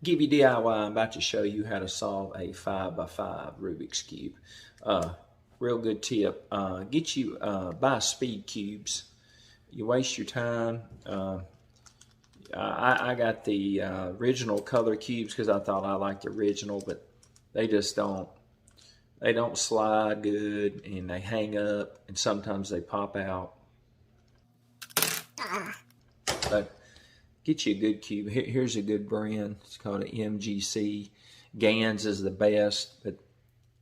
Give you DIY. I'm about to show you how to solve a 5x5 Rubik's Cube. Real good tip. Buy speed cubes. You waste your time. I got the original color cubes because I thought I liked the original, but they just don't. They don't slide good, and they hang up, and sometimes they pop out. But get you a good cube. Here's a good brand. It's called an MGC. Gans is the best, but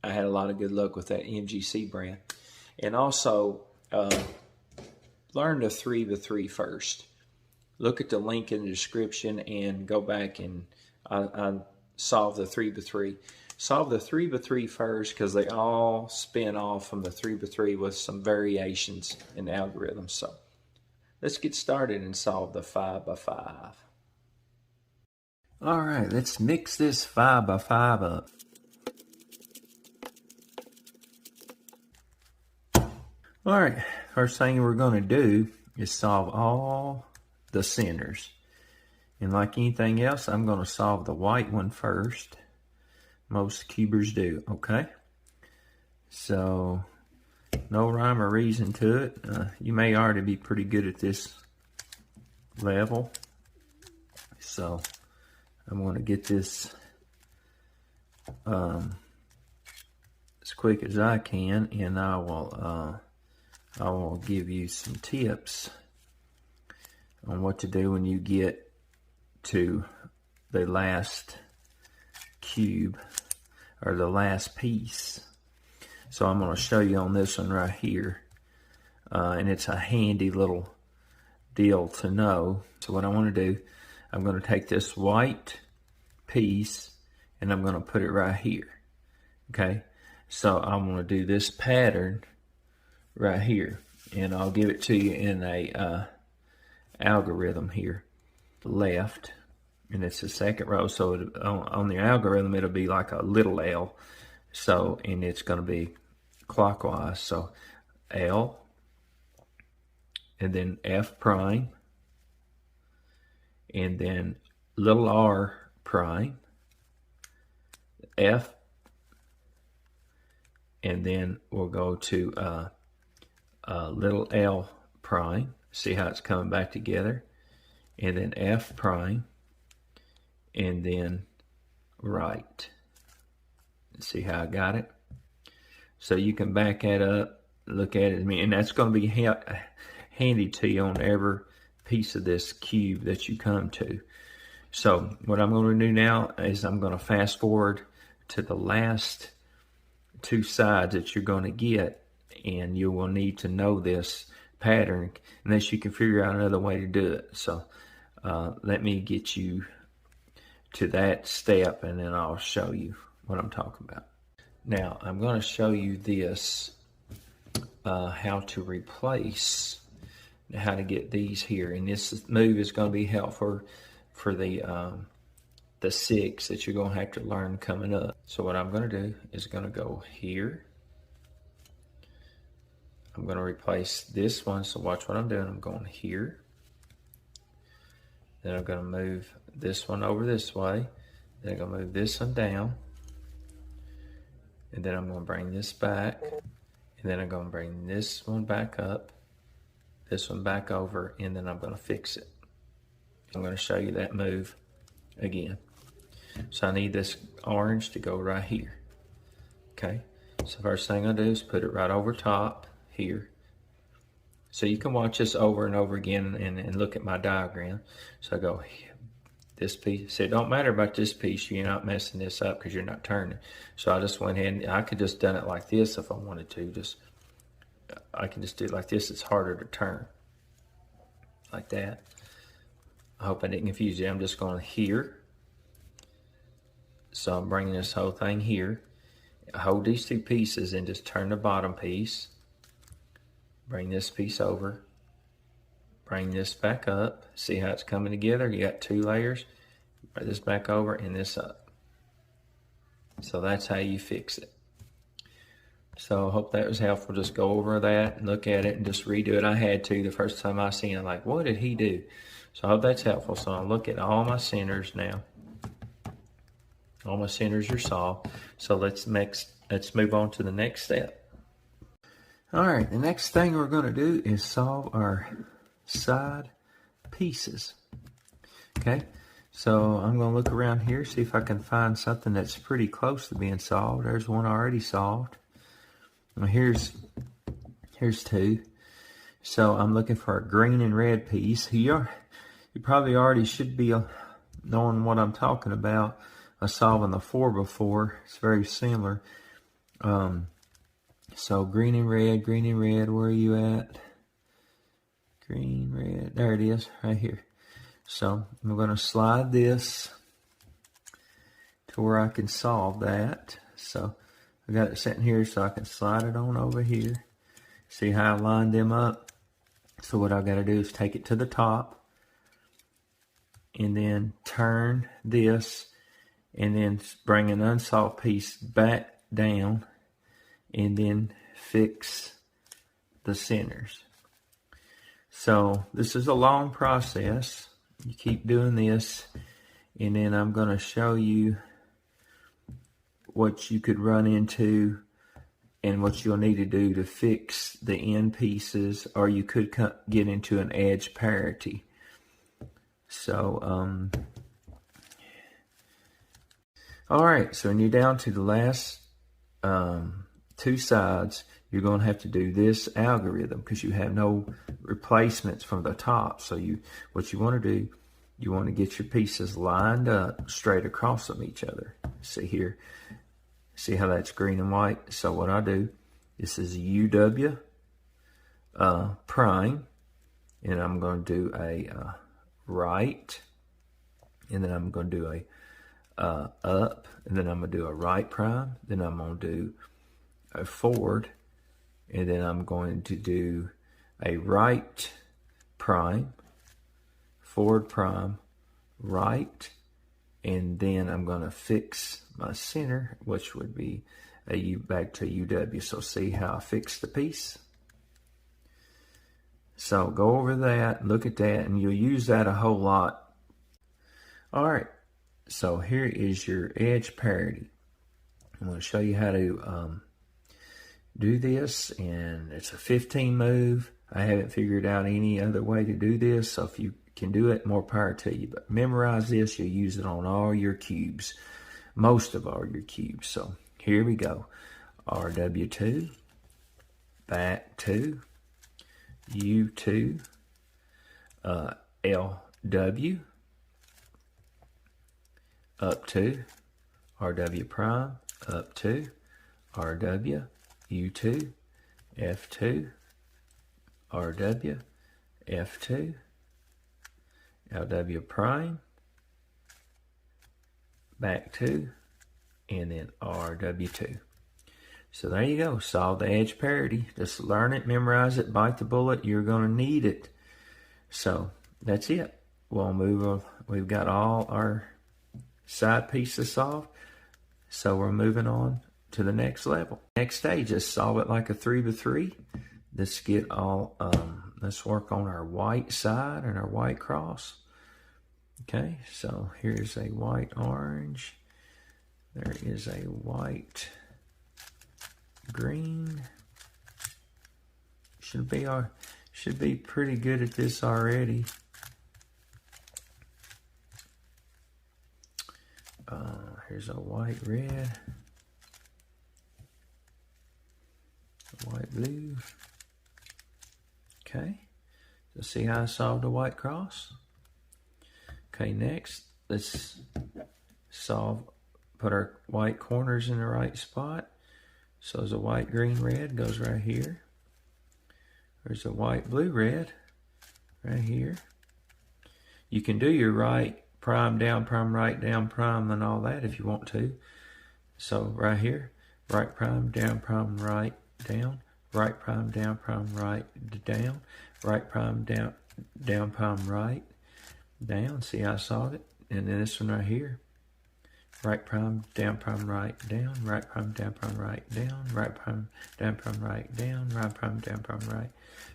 I had a lot of good luck with that MGC brand. And also, learn the 3x3 first. Look at the link in the description and go back and I solve the 3x3. Solve the 3x3 first because they all spin off from the 3x3 with some variations in the algorithm. So let's get started and solve the 5x5. All right, let's mix this 5x5 up. All right, first thing we're going to do is solve all the centers. And like anything else, I'm going to solve the white one first. Most cubers do, okay? So, no rhyme or reason to it. You may already be pretty good at this level. So, I'm going to get this as quick as I can, and I will give you some tips on what to do when you get to the last cube or the last piece. So I'm going to show you on this one right here, and it's a handy little deal to know. So what I want to do, I'm going to take this white piece and I'm going to put it right here. Okay, so I'm going to do this pattern right here, and I'll give it to you in a algorithm here, left, and it's the second row. So on the algorithm it'll be like a little L, so, and it's going to be clockwise. So L, and then F prime, and then little r prime, F, and then we'll go to little L prime. See how it's coming back together, and then F prime, and then right. See how I got it? So you can back that up, look at it, and that's going to be handy to you on every piece of this cube that you come to. So what I'm going to do now is I'm going to fast forward to the last two sides that you're going to get, and you will need to know this pattern unless you can figure out another way to do it. So let me get you to that step, and then I'll show you what I'm talking about. Now I'm going to show you this, how to replace, how to get these here, and this move is going to be helpful for the 6 that you're going to have to learn coming up. So what I'm going to do is going to go here. I'm going to replace this one. So watch what I'm doing. I'm going here. Then I'm going to move this one over this way. Then I'm going to move this one down. And then I'm going to bring this back. And then I'm going to bring this one back up. This one back over. And then I'm going to fix it. I'm going to show you that move again. So I need this orange to go right here. Okay. So first thing I do is put it right over top here. So you can watch this over and over again and look at my diagram. So I go this piece. So it don't matter about this piece. You're not messing this up because you're not turning. So I just went ahead and I could just done it like this if I wanted to. I can just do it like this. It's harder to turn. Like that. I hope I didn't confuse you. I'm just going here. So I'm bringing this whole thing here. Hold these two pieces and just turn the bottom piece. Bring this piece over. Bring this back up. See how it's coming together? You got two layers. Bring this back over and this up. So that's how you fix it. So I hope that was helpful. Just go over that and look at it and just redo it. I had to the first time I seen it. Like, what did he do? So I hope that's helpful. So I'll look at all my centers now. All my centers are solved. So let's move on to the next step. All right, the next thing we're going to do is solve our side pieces. Okay, so I'm going to look around here, see if I can find something that's pretty close to being solved. There's one already solved. Well, here's two. So I'm looking for a green and red piece. You probably already should be knowing what I'm talking about. Solving the 4 before. It's very similar. So green and red, where are you at? Green, red, there it is, right here. So I'm going to slide this to where I can solve that. So I got it sitting here so I can slide it on over here. See how I lined them up? So what I got to do is take it to the top and then turn this and then bring an unsolved piece back down and then fix the centers. So this is a long process. You keep doing this, and then I'm going to show you what you could run into and what you'll need to do to fix the end pieces, or you could get into an edge parity. So, all right, so when you're down to the last two sides, you're going to have to do this algorithm because you have no replacements from the top. So what you want to do, you want to get your pieces lined up straight across from each other. See here, see how that's green and white? So what I do, this is UW prime, and I'm going to do a right, and then I'm going to do a up, and then I'm going to do a right prime, then I'm going to do a forward, and then I'm going to do a right prime, forward prime, right, and then I'm going to fix my center, which would be a U back to UW. So see how I fix the piece? So go over that, look at that, and you'll use that a whole lot. All right, so here is your edge parity. I'm going to show you how to do this, and it's a 15 move. I haven't figured out any other way to do this, so if you can do it, more power to you. But memorize this, you'll use it on all your cubes, most of all your cubes. So here we go. RW2, back 2, U2, LW, up 2, RW prime, up 2, RW, U2, F2, RW, F2, LW prime, back 2, and then RW2. So there you go. Solve the edge parity. Just learn it, memorize it, bite the bullet. You're going to need it. So that's it. We'll move on. We've got all our side pieces solved. So we're moving on to the next level. Next stage is solve it like a 3x3. Let's get all, let's work on our white side and our white cross. Okay, so here's a white orange. There is a white green. Should be pretty good at this already. Here's a white red, white blue. Okay, so see how I solved a white cross? Okay, next let's put our white corners in the right spot. So there's a white, green, red goes right here. There's a white, blue, red right here. You can do your right prime, down, prime, right, down, prime, and all that if you want to. So right here, right prime, down, prime, right, down, right prime, down, prime, right, down, right prime, down, down, prime, right, down. See how I solved it? And then this one right here. Right prime, down prime, right, down, right prime, down prime, right, down, right prime, down prime, right, down, right prime, down prime, right.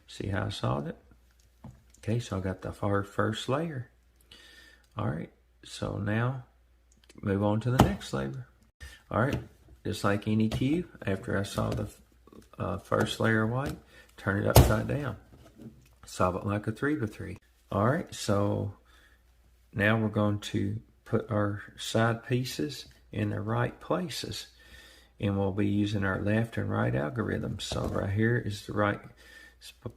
See how I solved it? Okay, so I got the first layer. All right, so now move on to the next labor. All right, just like any cube, after I saw the first layer of white, turn it upside down. Solve it like a 3x3. All right, so now we're going to put our side pieces in the right places. And we'll be using our left and right algorithms. So right here is the right,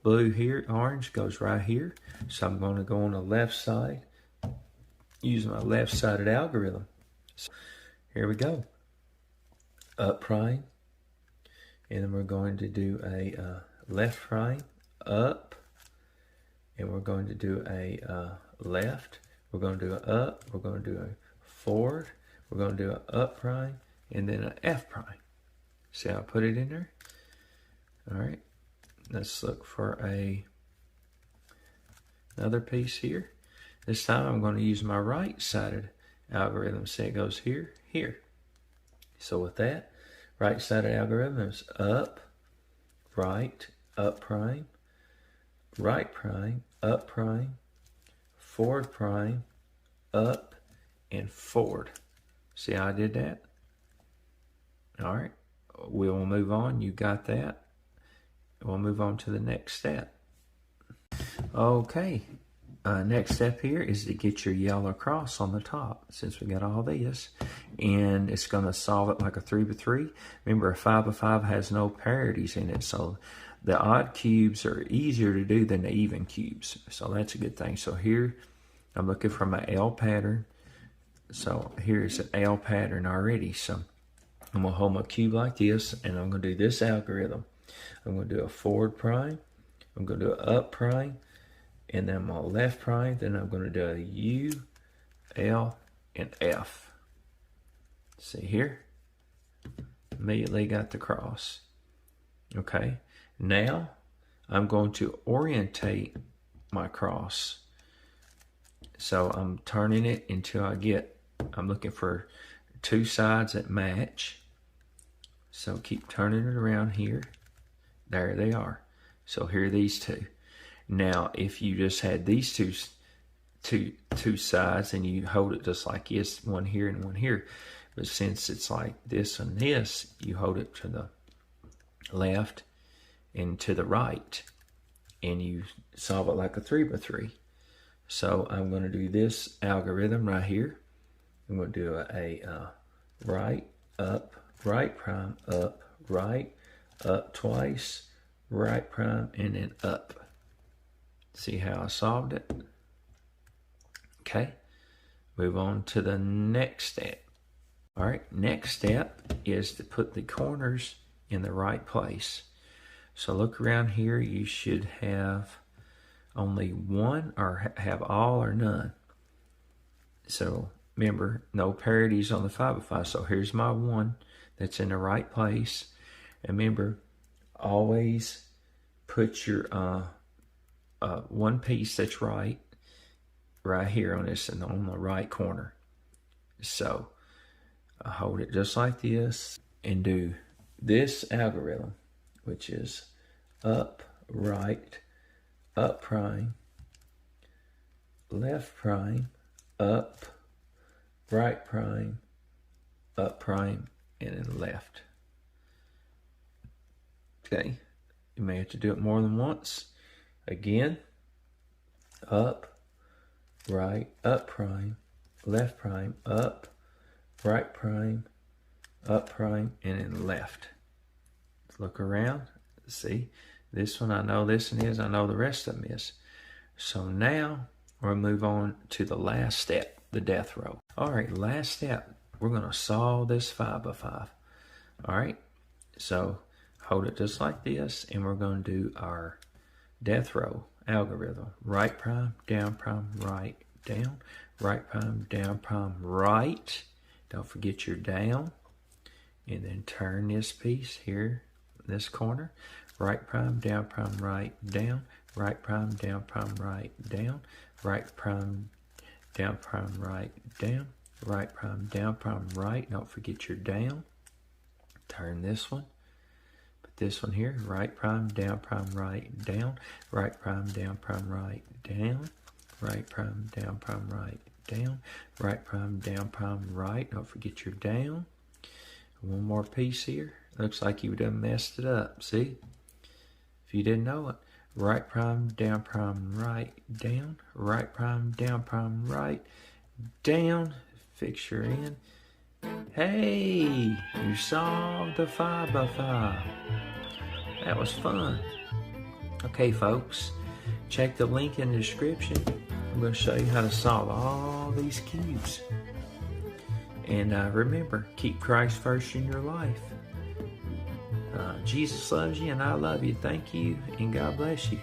blue here, orange goes right here. So I'm going to go on the left side, use my left-sided algorithm. So here we go. Up prime, and then we're going to do a left prime, up, and we're going to do a left. We're going to do an up, we're going to do a forward, we're going to do an up prime, and then an F prime. See how I put it in there? All right, let's look for another piece here. This time I'm going to use my right-sided algorithm. See, it goes here, here. So with that, right-sided algorithm is up, right, up prime, right prime, up prime, forward prime, up, and forward. See how I did that? All right, we'll move on. You got that? We'll move on to the next step. Okay, next step here is to get your yellow cross on the top, since we got all this, and it's going to solve it like a 3x3. Remember, a 5x5 has no parities in it, so the odd cubes are easier to do than the even cubes, so that's a good thing. So here, I'm looking for my L pattern. So here's an L pattern already. So I'm going to hold my cube like this, and I'm going to do this algorithm. I'm going to do a forward prime, I'm going to do an up prime, and then my left prime, then I'm going to do a U, L, and F. See here? Immediately got the cross. Okay, now I'm going to orientate my cross. So I'm turning it until I'm looking for two sides that match. So keep turning it around here. There they are. So here are these two. Now, if you just had these two sides and you hold it just like this, one here and one here, but since it's like this and this, you hold it to the left and to the right, and you solve it like a 3x3. So I'm going to do this algorithm right here. I'm going to do a right, up, right prime, up, right, up twice, right prime, and then up. See how I solved it? Okay, move on to the next step. All right, next step is to put the corners in the right place. So look around here, you should have only one, or have all or none. So remember, no parities on the 5x5. So here's my one that's in the right place. And remember, always put your one piece that's right here on this and on the right corner. So I hold it just like this and do this algorithm, which is up, right, up prime, left prime, up, right prime, up prime, and then left. Okay, you may have to do it more than once. Again, up, right, up prime, left prime, up, right prime, up prime, and then left. Let's look around, see, this one I know this one is, I know the rest of them is. So now we'll move on to the last step, the death row. All right, last step, we're going to solve this 5x5. All right, so hold it just like this, and we're going to do our death row algorithm. Right prime, right, down, right prime, right. Don't forget your down. And then turn this piece here, this corner. Right prime, right, down. Right prime, right, down. Right prime, right, down. Right prime, right. Don't forget your down. Turn this one. This one here, right prime, right, down, right prime, right, down, right prime, right, down, right prime, down prime, right. Don't forget your down. One more piece here. Looks like you done messed it up. See? If you didn't know it. Right prime, down prime, right, down. Right prime, down prime, right, down. Fix your end. Hey, you solved the 5 by 5. That was fun. Okay, folks, check the link in the description. I'm going to show you how to solve all these cubes. And remember, keep Christ first in your life. Jesus loves you and I love you. Thank you and God bless you.